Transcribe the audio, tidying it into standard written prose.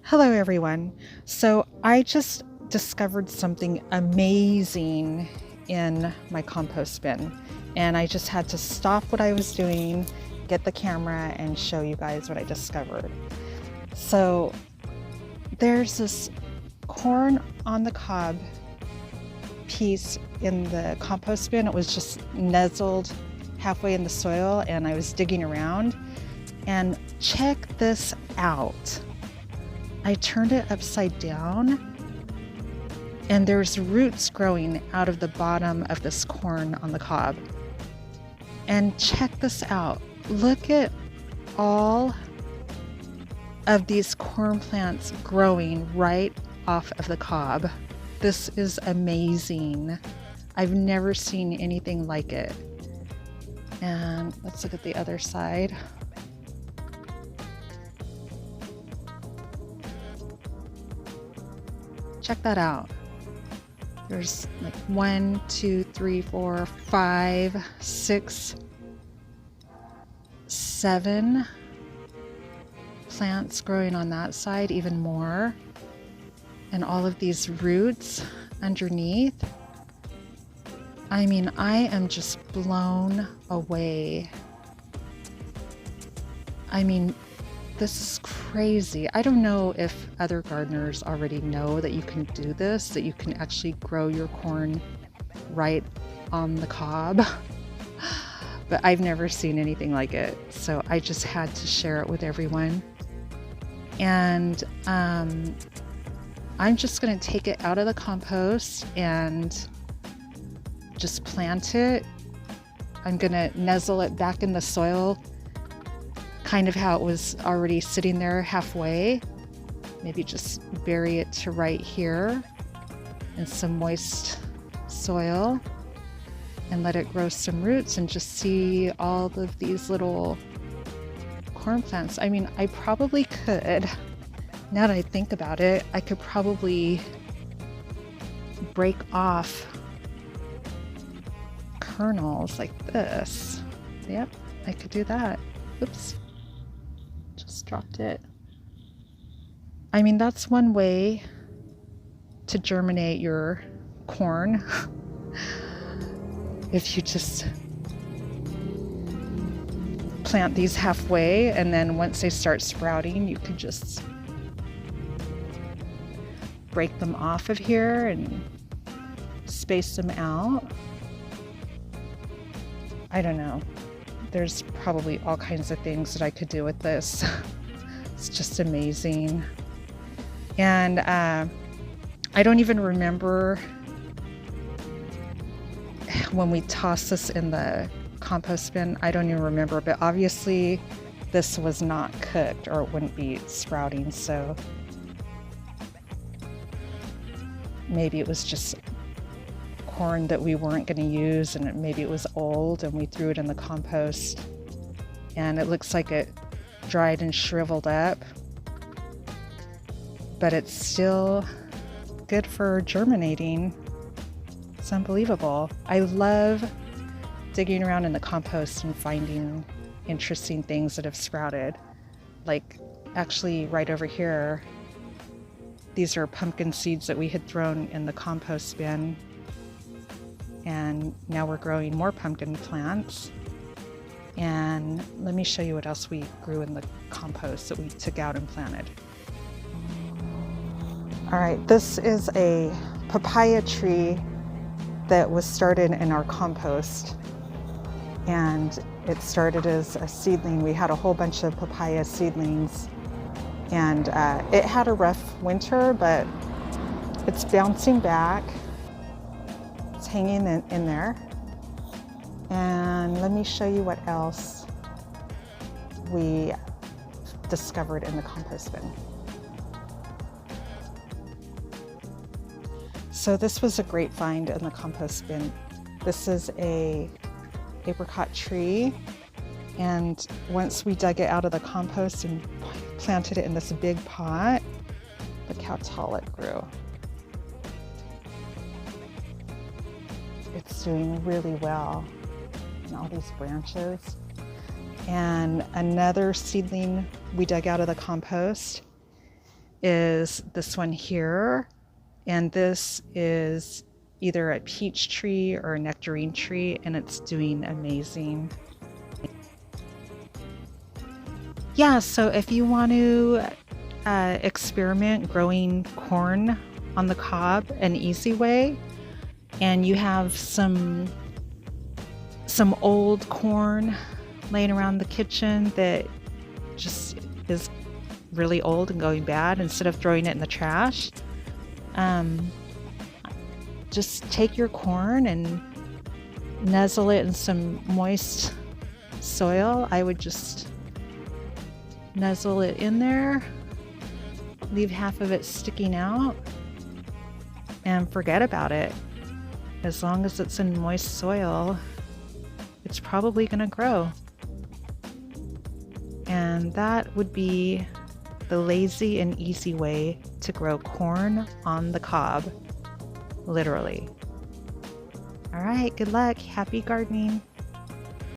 Hello everyone. So I just discovered something amazing in my compost bin, and I just had to stop what I was doing, get the camera and show you guys what I discovered. So there's this corn on the cob piece in the compost bin. It was just nuzzled halfway in the soil and I was digging around, and check this out. I turned it upside down and there's roots growing out of the bottom of this corn on the cob. And check this out. Look at all of these corn plants growing right off of the cob. This is amazing. I've never seen anything like it. And let's look at the other side. Check that out. There's like 1, 2, 3, 4, 5, 6, 7 plants growing on that side, even more. And all of these roots underneath. I mean, I am just blown away. I mean, this is crazy. I don't know if other gardeners already know that you can do this, that you can actually grow your corn right on the cob, but I've never seen anything like it. So I just had to share it with everyone. And I'm just gonna take it out of the compost and just plant it. I'm gonna nuzzle it back in the soil, kind of how it was already sitting there halfway. Maybe just bury it to right here in some moist soil and let it grow some roots and just see all of these little corn plants. I mean, I probably could, now that I think about it, I could probably break off kernels like this. Yep, I could do that. Oops. Just dropped it. I mean, that's one way to germinate your corn. If you just plant these halfway, and then once they start sprouting, you can just break them off of here and space them out. I don't know. There's probably all kinds of things that I could do with this. It's just amazing. And I don't even remember when we tossed this in the compost bin. I don't even remember, but obviously this was not cooked or it wouldn't be sprouting. So maybe it was just corn that we weren't going to use, and maybe it was old and we threw it in the compost and it looks like it dried and shriveled up, but it's still good for germinating. It's unbelievable. I love digging around in the compost and finding interesting things that have sprouted. Like actually right over here, these are pumpkin seeds that we had thrown in the compost bin. And now we're growing more pumpkin plants. And let me show you what else we grew in the compost that we took out and planted. All right, this is a papaya tree that was started in our compost. And it started as a seedling. We had a whole bunch of papaya seedlings. And it had a rough winter, but it's bouncing back. It's hanging in there. And let me show you what else we discovered in the compost bin. So this was a great find in the compost bin. This is a apricot tree, and once we dug it out of the compost and planted it in this big pot, look how tall it grew. It's doing really well in all these branches. And another seedling we dug out of the compost is this one here, and this is either a peach tree or a nectarine tree, and it's doing amazing. Yeah, so if you want to experiment growing corn on the cob an easy way, and you have some old corn laying around the kitchen that just is really old and going bad, instead of throwing it in the trash, just take your corn and nuzzle it in some moist soil. I would just nuzzle it in there, leave half of it sticking out, and forget about it. As long as it's in moist soil, it's probably going to grow. And that would be the lazy and easy way to grow corn on the cob, literally. All right, good luck. Happy gardening.